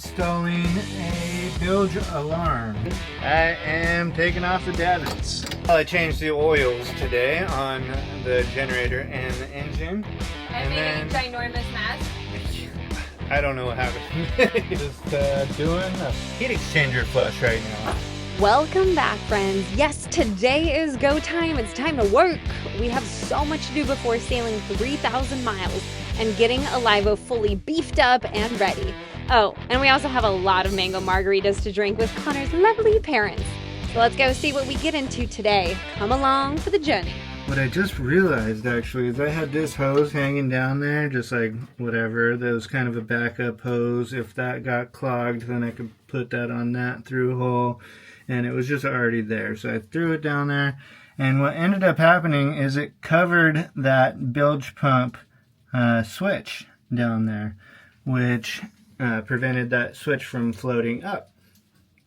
installing a bilge alarm. I am taking off the davits. I changed the oils today on the generator and the engine. And made a ginormous mess. I don't know what happened. Just doing a heat exchanger flush right now. Welcome back, friends. Yes, today is go time. It's time to work. We have so much to do before sailing 3,000 miles and getting Alivo fully beefed up and ready. Oh, and we also have a lot of mango margaritas to drink with Connor's lovely parents. So let's go see what we get into today. Come along for the journey. What I just realized actually is I had this hose hanging down there, just like whatever. That was kind of a backup hose. If that got clogged, then I could put that on that through hole. And it was just already there. So I threw it down there. And what ended up happening is it covered that bilge pump switch down there, which prevented that switch from floating up.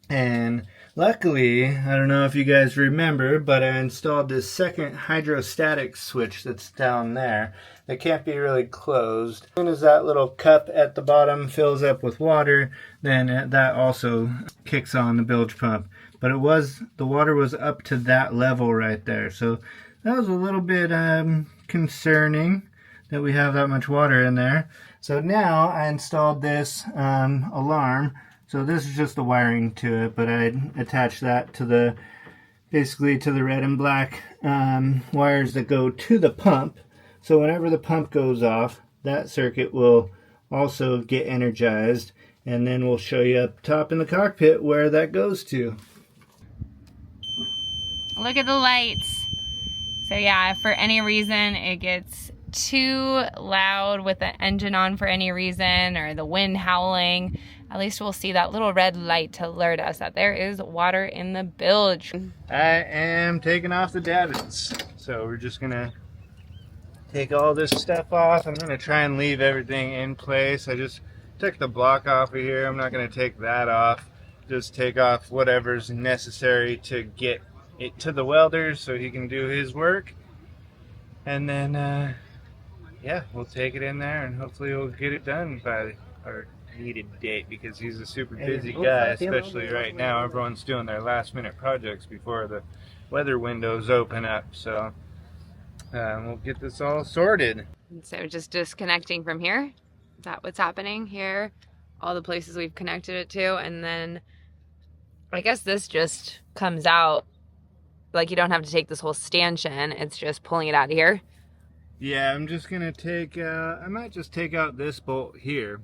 And luckily, I don't know if you guys remember, but I installed this second hydrostatic switch that's down there that can't be really closed. As soon as that little cup at the bottom fills up with water, then that also kicks on the bilge pump. But the water was up to that level right there. So that was a little bit concerning that we have that much water in there. So now I installed this alarm. So this is just the wiring to it, but I attached that to basically to the red and black wires that go to the pump. So whenever the pump goes off, that circuit will also get energized, and then we'll show you up top in the cockpit where that goes to. Look at the lights. So yeah, if for any reason it gets too loud with the engine on for any reason, or the wind howling, at least we'll see that little red light to alert us that there is water in the bilge. I am taking off the davits. So we're just gonna take all this stuff off. I'm gonna try and leave everything in place. I just took the block off of here. I'm not gonna take that off. Just take off whatever's necessary to get it to the welder so he can do his work. And then, yeah, we'll take it in there and hopefully we'll get it done by our needed date, because he's a super busy guy, especially right now. Everyone's doing their last minute projects before the weather windows open up. So we'll get this all sorted. So just disconnecting from here. Is that what's happening here? All the places we've connected it to, and then I guess this just comes out. Like, you don't have to take this whole stanchion, it's just pulling it out of here. Yeah, I'm just gonna take, I might just take out this bolt here.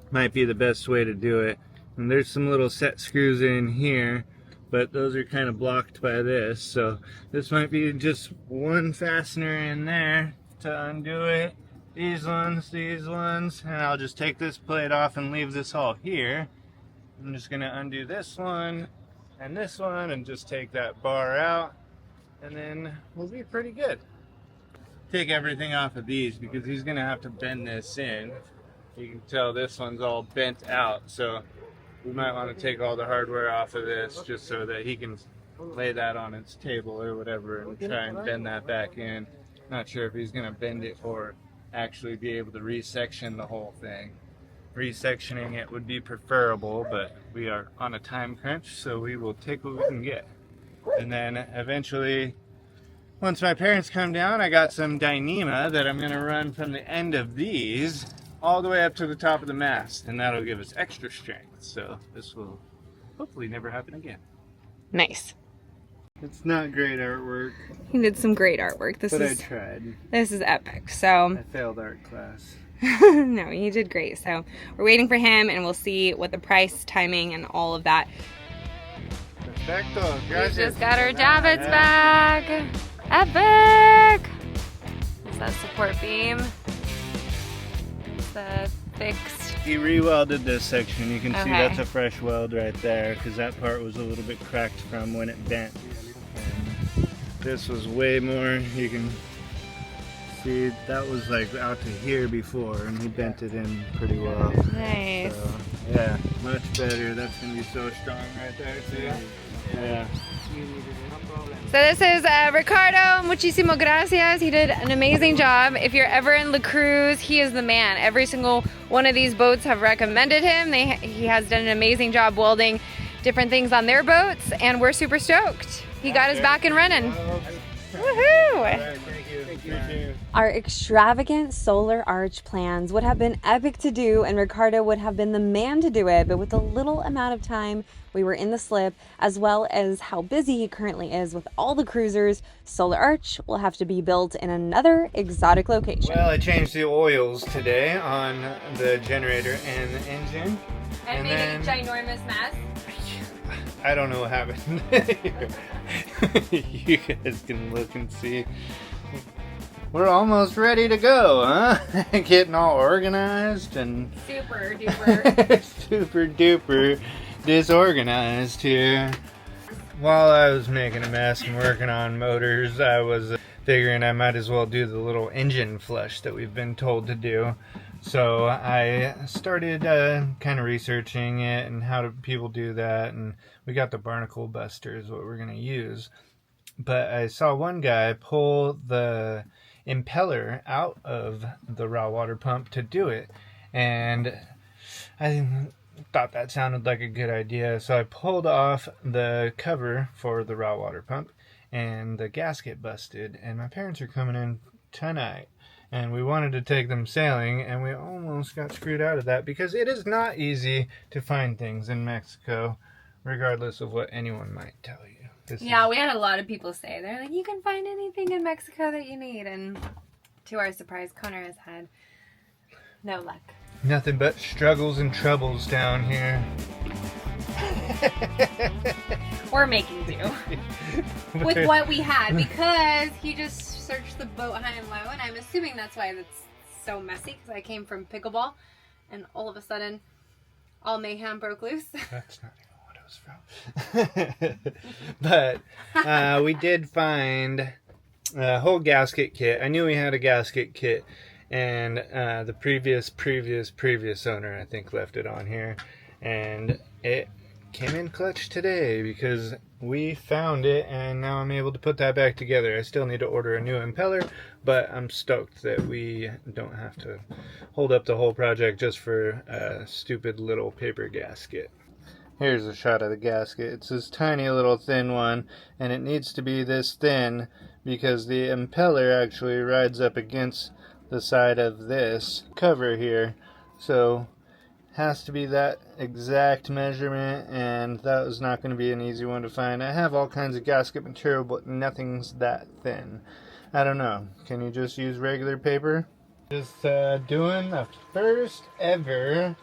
Might be the best way to do it. And there's some little set screws in here, but those are kind of blocked by this. So this might be just one fastener in there to undo it. These ones, and I'll just take this plate off and leave this all here. I'm just gonna undo this one and just take that bar out, and then we'll be pretty good. Take everything off of these because he's gonna have to bend this in. You can tell this one's all bent out, so we might want to take all the hardware off of this just so that he can lay that on its table or whatever and try and bend that back in. Not sure if he's gonna bend it or actually be able to resection the whole thing. Resectioning it would be preferable, but we are on a time crunch, so we will take what we can get. And then eventually, once my parents come down, I got some Dyneema that I'm going to run from the end of these all the way up to the top of the mast, and that'll give us extra strength. So this will hopefully never happen again. Nice. It's not great artwork. He did some great artwork. I tried. This is epic. So I failed art class. no, he did great. So we're waiting for him, and we'll see what the price, timing, and all of that. Perfecto. We just got our davits back. Epic! Is that support beam? It's the fixed. He re-welded this section. You can see Okay. that's a fresh weld right there, because that part was a little bit cracked from when it bent. And this was way more. You can see that was like out to here before, and he bent it in pretty well. Nice. So Yeah, much better. That's gonna be so strong right there too. Yeah. So this is Ricardo. Muchísimo gracias. He did an amazing job. If you're ever in La Cruz, he is the man. Every single one of these boats have recommended him. He has done an amazing job welding different things on their boats, and we're super stoked. He got us back and running. Woohoo! Thank you. Our extravagant solar arch plans would have been epic to do, and Ricardo would have been the man to do it, but with the little amount of time we were in the slip, as well as how busy he currently is with all the cruisers, solar arch will have to be built in another exotic location. Well, I changed the oils today on the generator and the engine. And made a ginormous mess. I don't know what happened. You guys can look and see. We're almost ready to go, huh? Getting all organized and Super duper. super duper disorganized here. While I was making a mess and working on motors, I was figuring I might as well do the little engine flush that we've been told to do. So I started kind of researching it and how do people do that, and we got the barnacle buster is what we're going to use. But I saw one guy pull the impeller out of the raw water pump to do it, and I thought that sounded like a good idea, so I pulled off the cover for the raw water pump, and the gasket busted, and my parents are coming in tonight, and we wanted to take them sailing, and we almost got screwed out of that because it is not easy to find things in Mexico, regardless of what anyone might tell you. Yeah, we had a lot of people say, they're like, you can find anything in Mexico that you need, and to our surprise, Connor has had no luck. Nothing but struggles and troubles down here. We're making do with what we had, because he just searched the boat high and low, and I'm assuming that's why it's so messy, because I came from pickleball, and all of a sudden, all mayhem broke loose. That's not even what it was from. But we did find a whole gasket kit. I knew we had a gasket kit, and the previous owner, I think, left it on here, and it came in clutch today because we found it, and now I'm able to put that back together. I still need to order a new impeller, but I'm stoked that we don't have to hold up the whole project just for a stupid little paper gasket. Here's a shot of the gasket. It's this tiny little thin one, and it needs to be this thin because the impeller actually rides up against the side of this cover here. So has to be that exact measurement, and that was not going to be an easy one to find. I have all kinds of gasket material, but nothing's that thin. I don't know. Can you just use regular paper? Just doing the first ever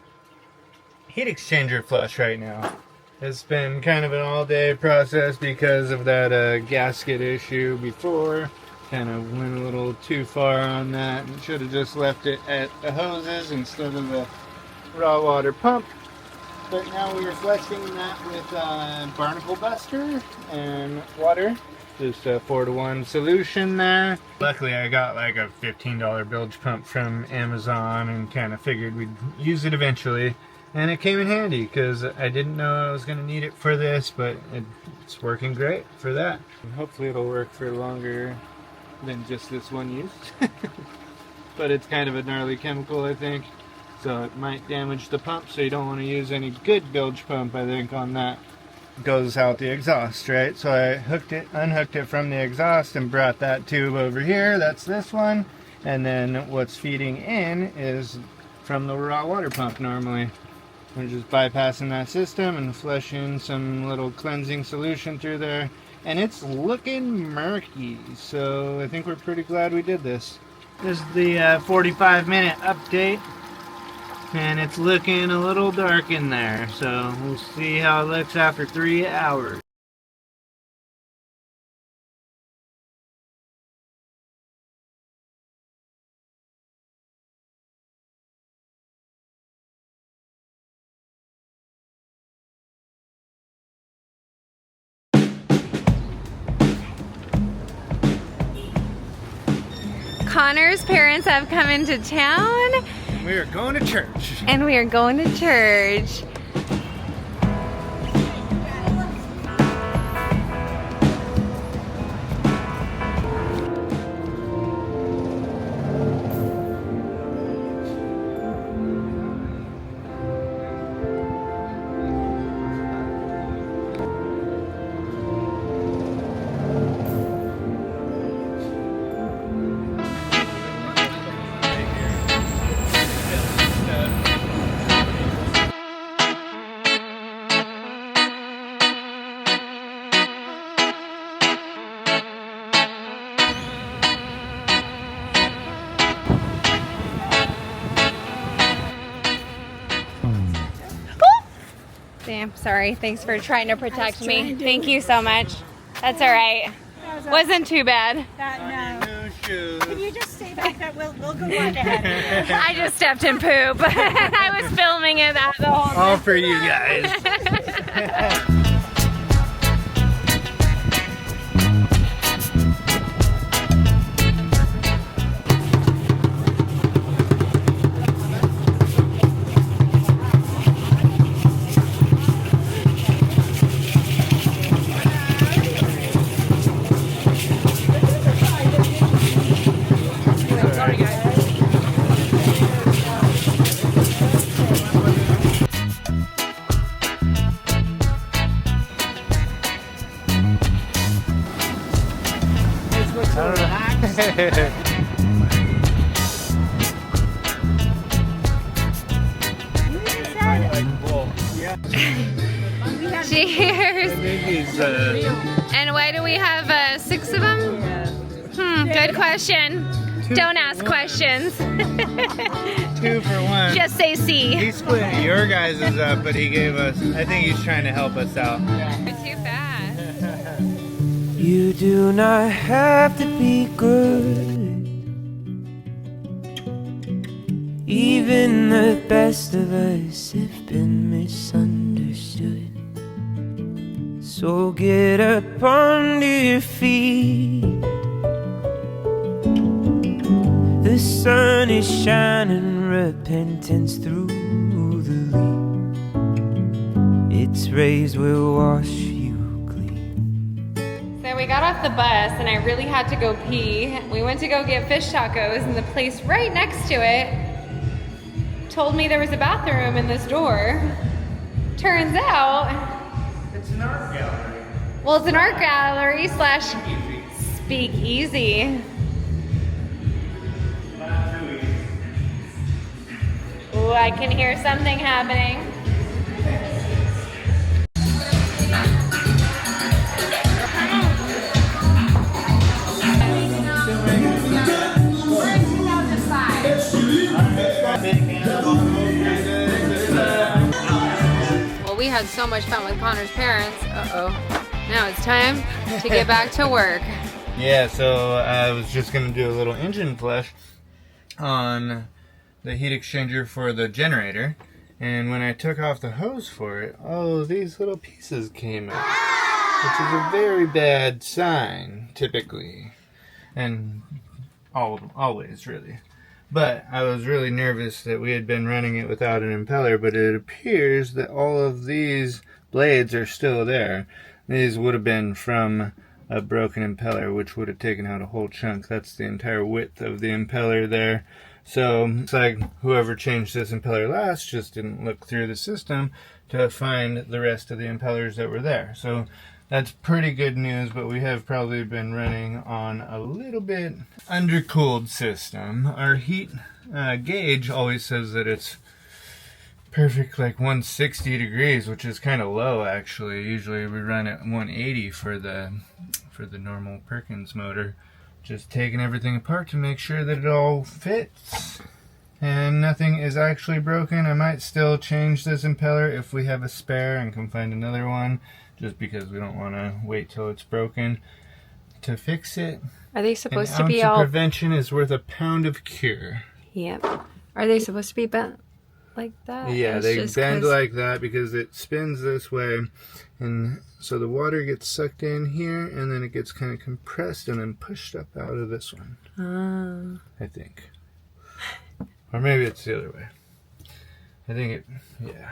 heat exchanger flush right now. It's been kind of an all-day process because of that gasket issue before. Kind of went a little too far on that and should have just left it at the hoses instead of the raw water pump. But now we are flushing that with barnacle buster and water. Just a 4-to-1 solution there. Luckily I got like a $15 bilge pump from Amazon and kind of figured we'd use it eventually. And it came in handy because I didn't know I was going to need it for this, but it's working great for that. And hopefully it'll work for longer than just this one use. But it's kind of a gnarly chemical, I think. So it might damage the pump, so you don't want to use any good bilge pump, I think, on that. Goes out the exhaust, right? So I unhooked it from the exhaust and brought that tube over here. That's this one. And then what's feeding in is from the raw water pump normally. We're just bypassing that system and flushing some little cleansing solution through there. And it's looking murky, so I think we're pretty glad we did this. This is the 45-minute update. And it's looking a little dark in there, so we'll see how it looks after 3 hours. Connor's parents have come into town, We are going to church. And we are going to church. Damn, sorry. Thanks for trying to protect me. Thank you so much. That's all right. Wasn't too bad. No shoes. Can you just stay back there? We'll go right ahead. I just stepped in poop. I was filming it the whole time. All for you guys. Cheers. I think he's, And why do we have 6 of them? Good question. Don't ask questions. 2 for 1. Just say C. He split your guys' up, but he gave us, I think he's trying to help us out. You're too fast. You do not have to be good. Even the best of us have been misunderstood. So get up onto your feet. The sun is shining, repentance through the leaf. Its rays will wash you clean. So we got off the bus and I really had to go pee. We went to go get fish tacos and the place right next to it told me there was a bathroom in this door. Turns out It's an art gallery. well, it's an art gallery slash speakeasy. Ooh, I can hear something happening. Well, we had so much fun with Connor's parents. Uh-oh. Now it's time to get back to work. Yeah, so I was just going to do a little engine flush on the heat exchanger for the generator. And when I took off the hose for it, oh, these little pieces came out. Which is a very bad sign, typically. And always, really. But I was really nervous that we had been running it without an impeller, but it appears that all of these blades are still there. These would have been from a broken impeller, which would have taken out a whole chunk. That's the entire width of the impeller there. So it's like whoever changed this impeller last just didn't look through the system to find the rest of the impellers that were there. So that's pretty good news, but we have probably been running on a little bit undercooled system. Our heat gauge always says that it's perfect, like 160 degrees, which is kind of low actually. Usually we run at 180 for the normal Perkins motor. Just taking everything apart to make sure that it all fits and nothing is actually broken. I might still change this impeller if we have a spare and can find another one, just because we don't want to wait till it's broken to fix it. Are they supposed An to be ounce of all... prevention is worth a pound of cure. Yep. Are they supposed to be bent like that? Yeah, It's they just bend 'cause- like that because it spins this way, and so the water gets sucked in here and then it gets kind of compressed and then pushed up out of this one. Ah. I think. Or maybe it's the other way. I think it, yeah.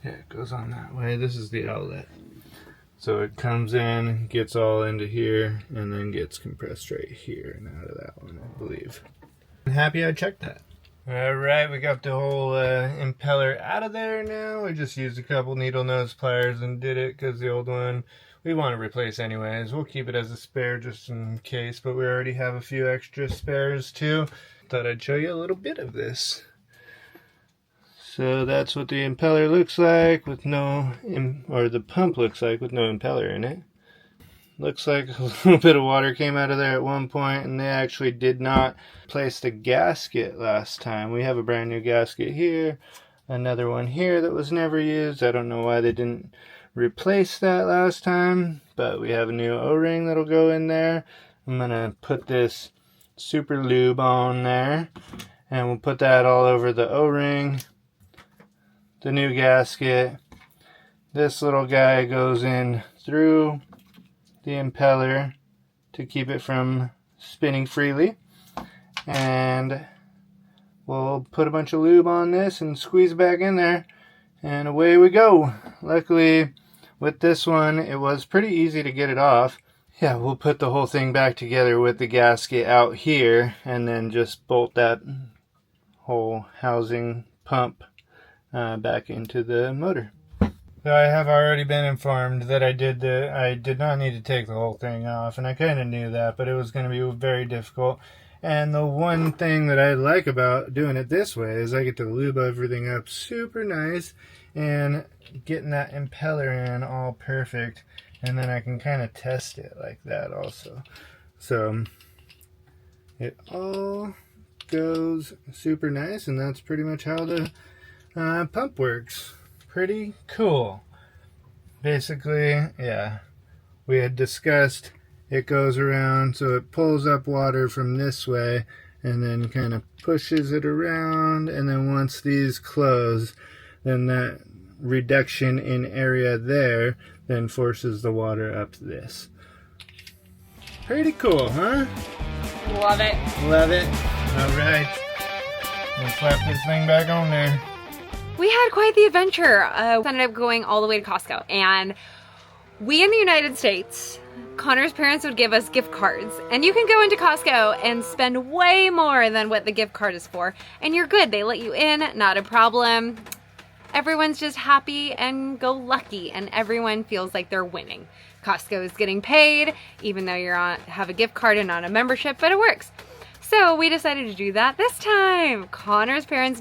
Yeah, it goes on that way. This is the outlet. So it comes in, gets all into here, and then gets compressed right here and out of that one, I believe. I'm happy I checked that. Alright, we got the whole impeller out of there now. We just used a couple needle nose pliers and did it because the old one we want to replace anyways. We'll keep it as a spare just in case, but we already have a few extra spares too. Thought I'd show you a little bit of this. So that's what the impeller looks like with no, or the pump looks like with no impeller in it. Looks like a little bit of water came out of there at one point, and they actually did not place the gasket last time. We have a brand new gasket here, another one here that was never used. I don't know why they didn't replace that last time, but we have a new O-ring that'll go in there. I'm gonna put this super lube on there, and we'll put that all over the O-ring, the new gasket. This little guy goes in through the impeller to keep it from spinning freely, and we'll put a bunch of lube on this and squeeze it back in there, and away we go. Luckily with this one it was pretty easy to get it off. Yeah, we'll put the whole thing back together with the gasket out here and then just bolt that whole housing pump back into the motor. So I have already been informed that I did not need to take the whole thing off, and I kind of knew that, but it was going to be very difficult. And the one thing that I like about doing it this way is I get to lube everything up super nice and getting that impeller in all perfect, and then I can kind of test it like that also. So it all goes super nice, and that's pretty much how the pump works. Pretty cool. Basically, yeah, we had discussed it goes around, so it pulls up water from this way and then kind of pushes it around, and then once these close, then that reduction in area there then forces the water up this. Pretty cool, huh? Love it. Love it. Alright, we'll slap this thing back on there. We had quite the adventure. We ended up going all the way to Costco, and we in the United States, Connor's parents would give us gift cards, and you can go into Costco and spend way more than what the gift card is for, and you're good. They let you in, not a problem. Everyone's just happy and go lucky, and everyone feels like they're winning. Costco is getting paid, even though have a gift card and not a membership, but it works. So we decided to do that this time. Connor's parents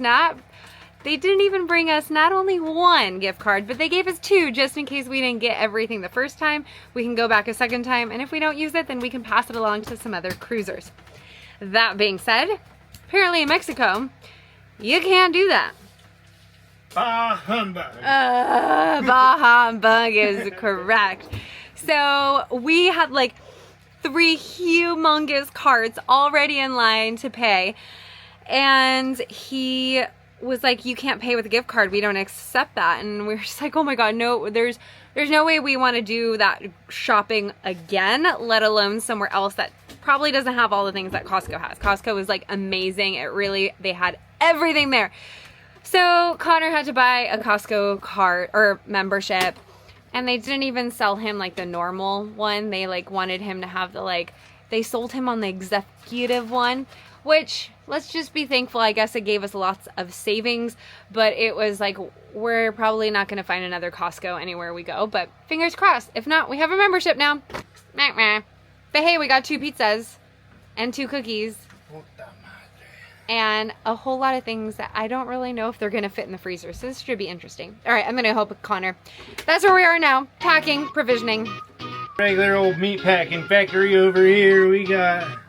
they didn't even bring us not only one gift card, but they gave us two just in case we didn't get everything the first time. We can go back a second time, and if we don't use it, then we can pass it along to some other cruisers. That being said, apparently in Mexico, you can't do that. Bah humbug. Bah humbug is correct. So we had like 3 humongous carts already in line to pay, and he was like, you can't pay with a gift card, we don't accept that. And we're just like, oh my god, no, there's no way we want to do that shopping again, let alone somewhere else that probably doesn't have all the things that Costco has. Costco is like amazing. They had everything there. So Connor had to buy a Costco card or membership, and they didn't even sell him like the normal one. They like wanted him to have they sold him on the executive one, which, let's just be thankful. I guess it gave us lots of savings, but it was like, we're probably not going to find another Costco anywhere we go, but fingers crossed. If not, we have a membership now. But hey, we got 2 pizzas and 2 cookies and a whole lot of things that I don't really know if they're going to fit in the freezer, so this should be interesting. All right, I'm going to help with Connor. That's where we are now, packing, provisioning. Regular old meat packing factory over here. We got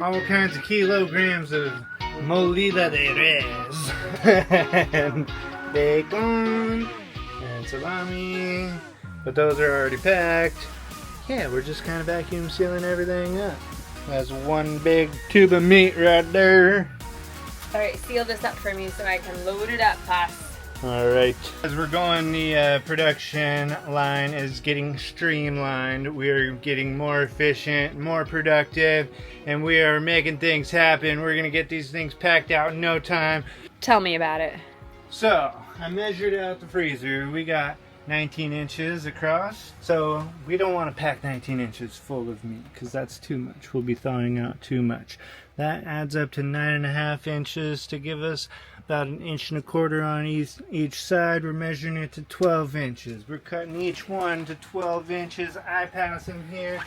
all kinds of kilograms of molida de res and bacon and salami, but those are already packed. Yeah, we're just kind of vacuum sealing everything up. That's one big tube of meat right there. All right, seal this up for me so I can load it up, boss. All right. As we're going, the production line is getting streamlined. We're getting more efficient, more productive, and we are making things happen. We're gonna get these things packed out in no time. Tell me about it. So, I measured out the freezer. We got 19 inches across. So, we don't want to pack 19 inches full of meat because that's too much. We'll be thawing out too much. That adds up to 9.5 inches to give us about 1.25 inches on each side. We're measuring it to 12 inches. We're cutting each one to 12 inches. I pass them here.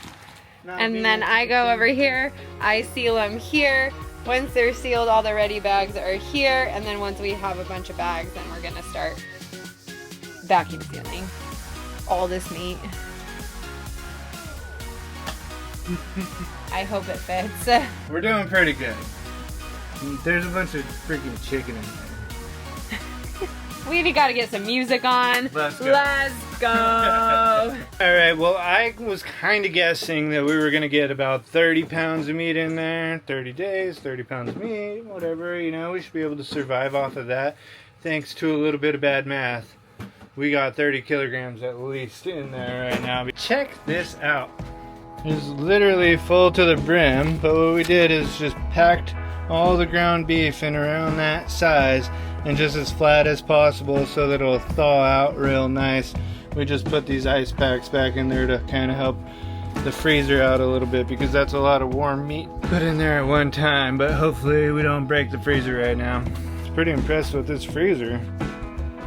And then I go over here, I seal them here. Once they're sealed, all the ready bags are here. And then once we have a bunch of bags, then we're gonna start vacuum sealing all this meat. I hope it fits. We're doing pretty good. There's a bunch of freaking chicken in there. We gotta get some music on. Let's go. Let's go. Alright, well, I was kind of guessing that we were going to get about 30 pounds of meat in there. 30 days, 30 pounds of meat, whatever, you know, we should be able to survive off of that. Thanks to a little bit of bad math. We got 30 kilograms at least in there right now. Check this out. It's literally full to the brim, but what we did is just packed all the ground beef in around that size and just as flat as possible so that it'll thaw out real nice. We just put these ice packs back in there to kind of help the freezer out a little bit because that's a lot of warm meat put in there at one time, but hopefully we don't break the freezer right now. It's pretty impressed with this freezer.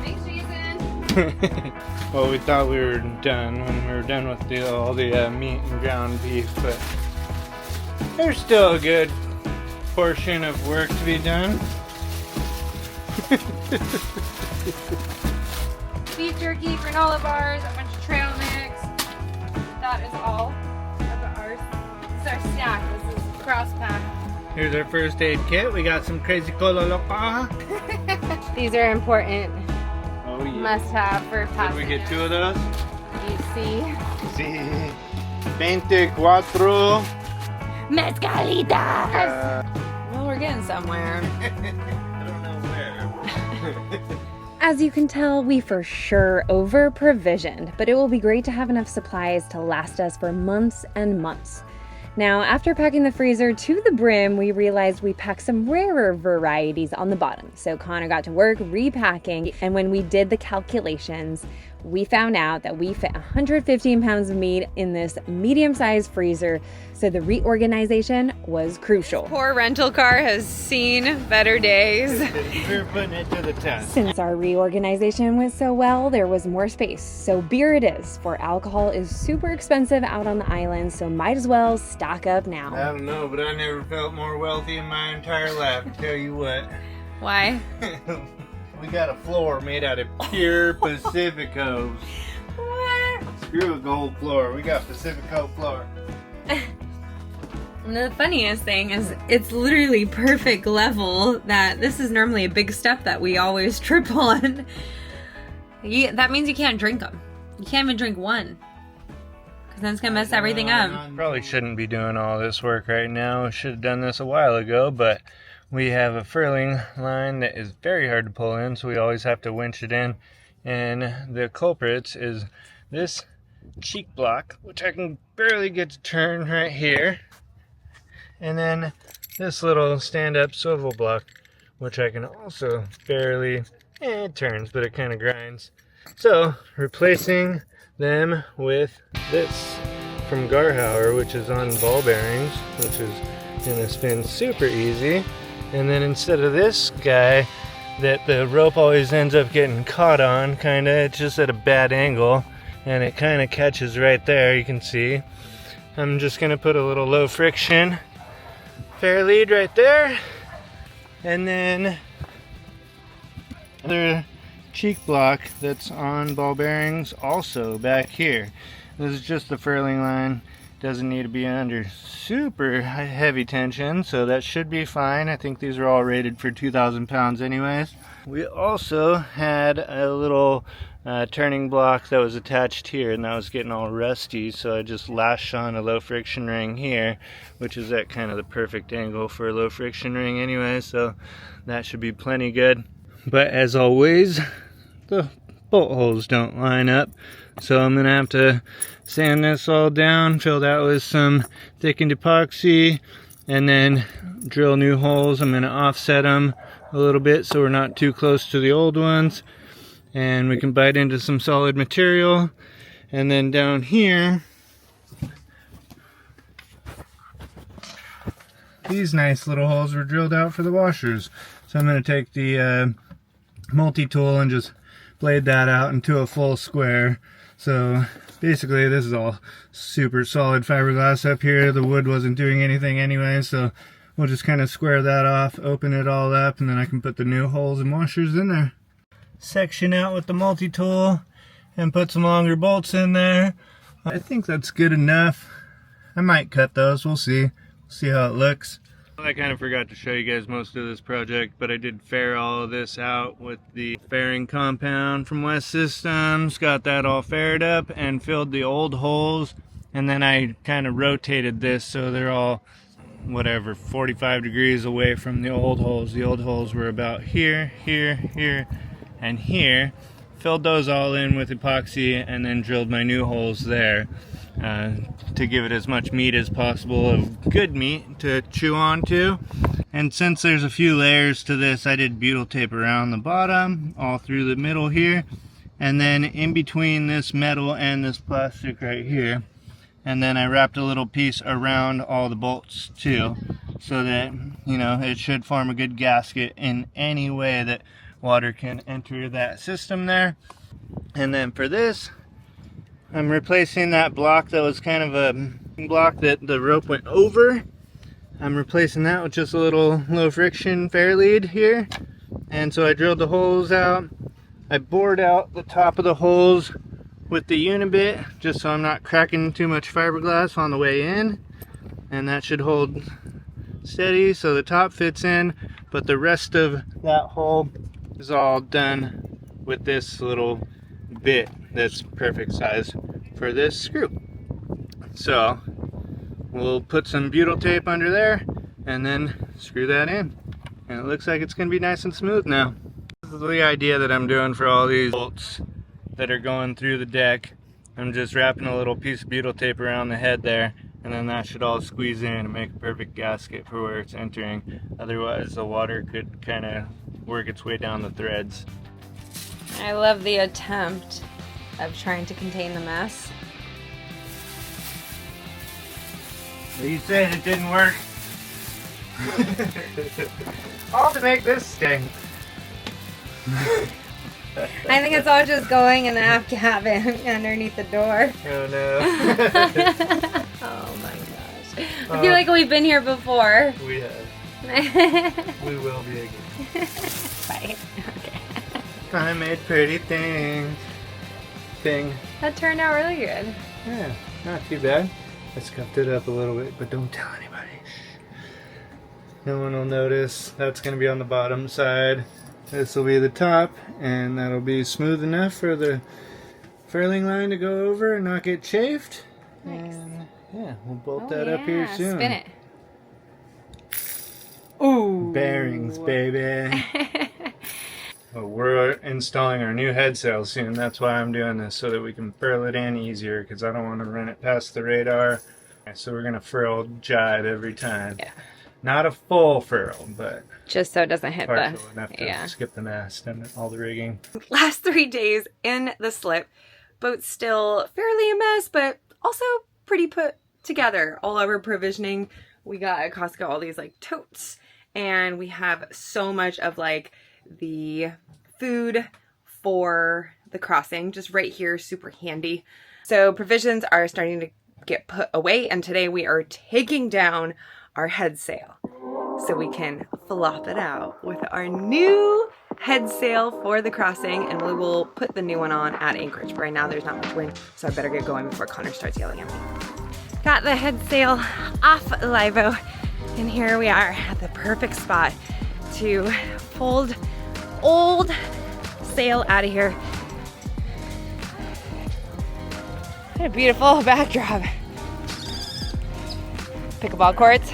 Thanks, Jason. Well, we thought we were done when we were done with all the meat and ground beef, but there's still a good portion of work to be done. Beef jerky, granola bars, a bunch of trail mix. That is all of ours. This is our snack. This is cross pack. Here's our first aid kit. We got some crazy cola loca. These are important. Oh yeah. Must have for Did passengers. we get 2 of those? You see. Sí. 24. Mezcalitas! Well, we're getting somewhere. I don't know where. As you can tell, we for sure over-provisioned, but it will be great to have enough supplies to last us for months and months. Now, after packing the freezer to the brim, we realized we packed some rarer varieties on the bottom. So Connor got to work repacking, and when we did the calculations, we found out that we fit 115 pounds of meat in this medium-sized freezer, so the reorganization was crucial. Poor rental car has seen better days. We're putting it to the test. Since our reorganization went so well, there was more space. So beer it is, for alcohol is super expensive out on the island, so might as well stock up now. I don't know, but I never felt more wealthy in my entire life. I tell you what. Why? We got a floor made out of pure Pacifico. What? Screw a gold floor. We got Pacifico floor. And the funniest thing is it's literally perfect level that this is normally a big step that we always trip on. That means you can't drink them. You can't even drink one. Because then it's going to mess everything up. Probably shouldn't be doing all this work right now. Should have done this a while ago, but we have a furling line that is very hard to pull in, so we always have to winch it in. And the culprits is this cheek block, which I can barely get to turn right here. And then this little stand-up swivel block, which I can also barely, it turns, but it kind of grinds. So, replacing them with this from Garhauer, which is on ball bearings, which is gonna spin super easy. And then instead of this guy that the rope always ends up getting caught on, kinda, it's just at a bad angle, and it kinda catches right there, you can see. I'm just gonna put a little low friction fair lead right there, and then another cheek block that's on ball bearings also back here. This is just the furling line. Doesn't need to be under super heavy tension, so that should be fine. I think these are all rated for 2,000 pounds anyways. We also had a little turning block that was attached here, and that was getting all rusty, so I just lashed on a low friction ring here, which is at kind of the perfect angle for a low friction ring anyway, so that should be plenty good. But as always, the bolt holes don't line up. So I'm gonna have to sand this all down, fill that with some thickened epoxy, and then drill new holes. I'm gonna offset them a little bit so we're not too close to the old ones, and we can bite into some solid material. And then down here, these nice little holes were drilled out for the washers. So I'm going to take the multi-tool and just blade that out into a full square. So basically this is all super solid fiberglass up here. The wood wasn't doing anything anyway, so we'll just kind of square that off, open it all up, and then I can put the new holes and washers in there. Section out with the multi-tool and put some longer bolts in there. I think that's good enough. I might cut those, we'll see. See how it looks. I kind of forgot to show you guys most of this project, but I did fare all of this out with the fairing compound from West Systems. Got that all faired up and filled the old holes, and then I kind of rotated this so they're all, whatever, 45 degrees away from the old holes. The old holes were about here, here, here, and here. Filled those all in with epoxy and then drilled my new holes there. To give it as much meat as possible, of good meat to chew on to. And since there's a few layers to this, I did butyl tape around the bottom, all through the middle here, and then in between this metal and this plastic right here. And then I wrapped a little piece around all the bolts too, so that, you know, it should form a good gasket in any way that water can enter that system there. And then for this, I'm replacing that block that was kind of a block that the rope went over. I'm replacing that with just a little low friction fair lead here. And so I drilled the holes out. I bored out the top of the holes with the unibit, just so I'm not cracking too much fiberglass on the way in. And that should hold steady so the top fits in, but the rest of that hole is all done with this little bit that's perfect size for this screw. So we'll put some butyl tape under there and then screw that in, and it looks like it's gonna be nice and smooth now. This is the idea that I'm doing for all these bolts that are going through the deck. I'm just wrapping a little piece of butyl tape around the head there, and then that should all squeeze in and make a perfect gasket for where it's entering. Otherwise the water could kind of work its way down the threads. I love the attempt of trying to contain the mess. Well, you said it didn't work. All to make this stink. I think it's all just going in the aft cabin underneath the door. Oh no. Oh my gosh. I feel like we've been here before. We have. We will be again. Bye. Okay. I made pretty things. That turned out really good. Yeah, not too bad. I scuffed it up a little bit, but don't tell anybody. No one will notice. That's going to be on the bottom side. This will be the top, and that'll be smooth enough for the furling line to go over and not get chafed. Nice. And yeah, we'll bolt that up here soon. Spin it. Ooh. Bearings, baby. Well, we're installing our new head sail soon. That's why I'm doing this, so that we can furl it in easier, because I don't want to run it past the radar. So we're going to furl jibe every time. Yeah. Not a full furl, but Just so it doesn't hit partial the... enough to skip the mast and all the rigging. Last 3 days in the slip. Boat's still fairly a mess, but also pretty put together. All over provisioning. We got at Costco all these like totes, and we have so much of like the food for the crossing just right here, super handy. So provisions are starting to get put away, and today we are taking down our head sail so we can flop it out with our new head sail for the crossing, and we will put the new one on at Anchorage. But right now there's not much wind, so I better get going before Connor starts yelling at me. Got the head sail off Alivo, and here we are at the perfect spot to fold old sail out of here. What a beautiful backdrop. Pickleball courts,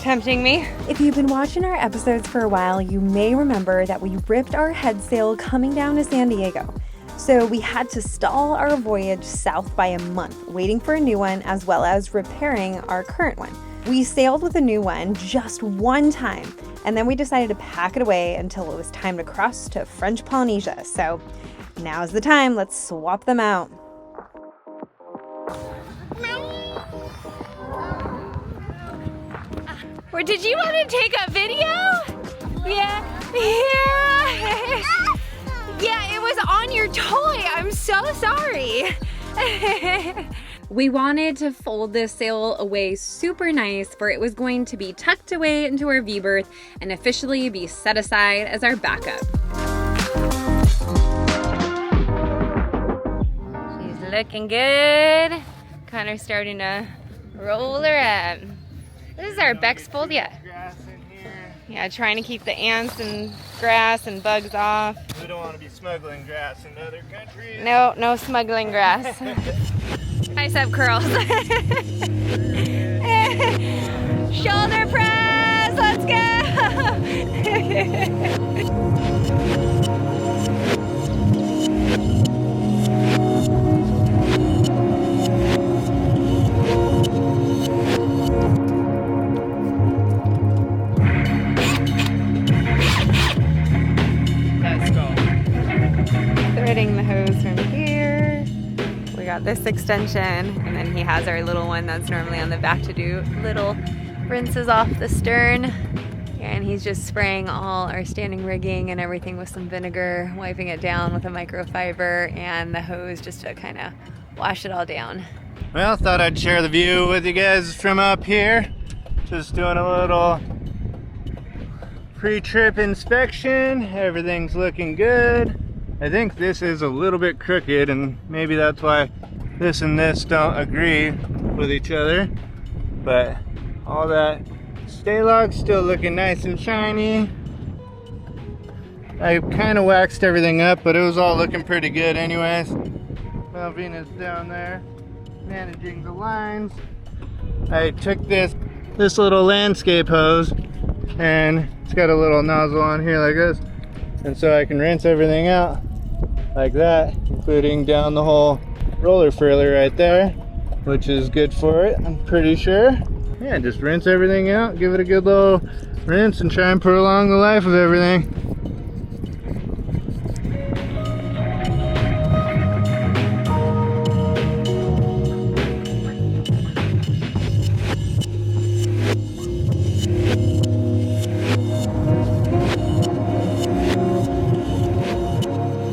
tempting me. If you've been watching our episodes for a while, you may remember that we ripped our head sail coming down to San Diego. So we had to stall our voyage south by a month, waiting for a new one, as well as repairing our current one. We sailed with a new one just one time, and then we decided to pack it away until it was time to cross to French Polynesia. So now's the time, let's swap them out. Or did you want to take a video? Yeah. Yeah. Yeah, it was on your toy. I'm so sorry. We wanted to fold this sail away super nice, for it was going to be tucked away into our V-berth and officially be set aside as our backup. She's looking good. Connor's starting to roll her up. This is our Beck's Foldia. Yeah, trying to keep the ants and grass and bugs off. We don't want to be smuggling grass into other countries. No, no smuggling grass. Bicep curls. Shoulder press, let's go. Threading the hose from here. We got this extension, and then he has our little one that's normally on the back to do little rinses off the stern. And he's just spraying all our standing rigging and everything with some vinegar, wiping it down with a microfiber and the hose just to kind of wash it all down. Well, thought I'd share the view with you guys from up here. Just doing a little pre-trip inspection. Everything's looking good. I think this is a little bit crooked, and maybe that's why this and this don't agree with each other. But all that stay log's still looking nice and shiny. I kind of waxed everything up, but it was all looking pretty good anyways. Malvina's down there managing the lines. I took this little landscape hose, and it's got a little nozzle on here like this, and so I can rinse everything out like that, including down the whole roller furler right there, which is good for it, I'm pretty sure. Yeah, just rinse everything out, give it a good little rinse, and try and prolong the life of everything.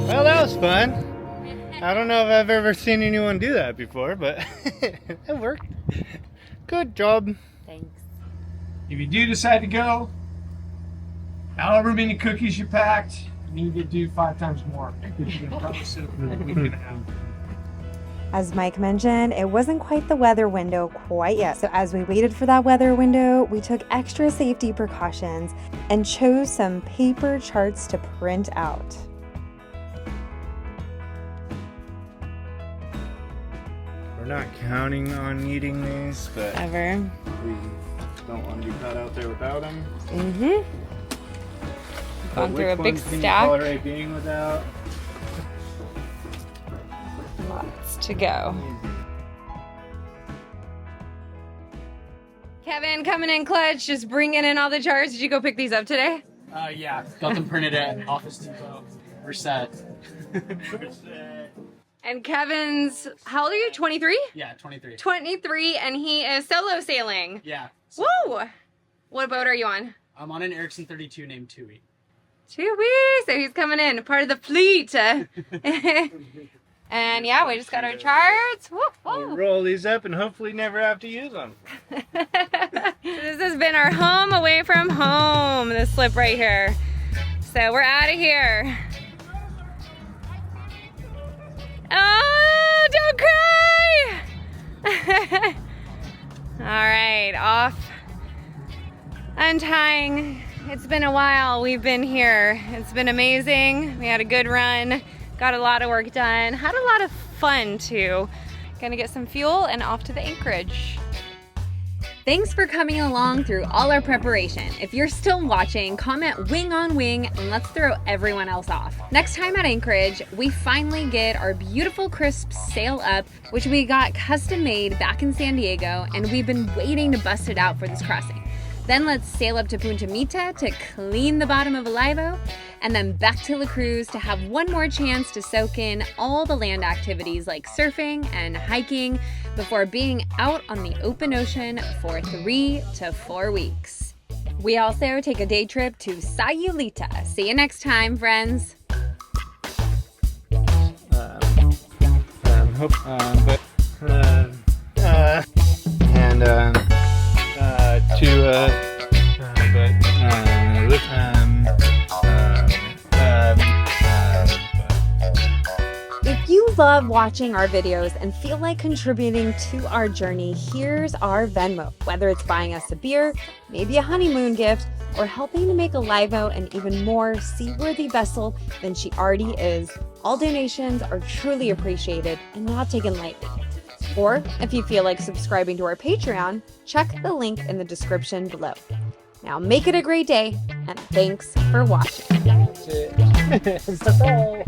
Well, that was fun. I don't know if I've ever seen anyone do that before, but it worked. Good job. Thanks. If you do decide to go, however many cookies you packed, you need to do 5 times more. Because you can probably sit for a week and a half. As Mike mentioned, it wasn't quite the weather window quite yet. So as we waited for that weather window, we took extra safety precautions and chose some paper charts to print out. We're not counting on needing these, but Ever. we don't want to be caught out there without them. Mm-hmm. Gone through a big Which ones can you stack. tolerate being without? Lots to go. Kevin coming in clutch, just bringing in all the charts. Did you go pick these up today? Yeah, got them printed at Office Depot. We're set. And Kevin's, how old are you? 23? Yeah, 23. 23, and he is solo sailing. Yeah. So Woo! What boat are you on? I'm on an Erickson 32 named Tui. Chewy! So he's coming in, part of the fleet. And yeah, we just got our charts. Woo, We'll woo. roll these up and hopefully never have to use them. This has been our home away from home, this slip right here. So we're out of here. Oh, don't cry! All right, off. Untying. It's been a while we've been here. It's been amazing. We had a good run. Got a lot of work done. Had a lot of fun too. Gonna get some fuel and off to the anchorage. Thanks for coming along through all our preparation. If you're still watching, comment wing on wing and let's throw everyone else off. Next time at Anchorage, we finally get our beautiful crisp sail up, which we got custom made back in San Diego, and we've been waiting to bust it out for this crossing. Then let's sail up to Punta Mita to clean the bottom of Alivo, and then back to La Cruz to have one more chance to soak in all the land activities like surfing and hiking before being out on the open ocean for 3 to 4 weeks. We also take a day trip to Sayulita. See you next time, friends. If you love watching our videos and feel like contributing to our journey, here's our Venmo. Whether it's buying us a beer, maybe a honeymoon gift, or helping to make Alivo an even more seaworthy vessel than she already is, all donations are truly appreciated and not taken lightly. Or if you feel like subscribing to our Patreon, check the link in the description below. Now make it a great day, and thanks for watching. That's all.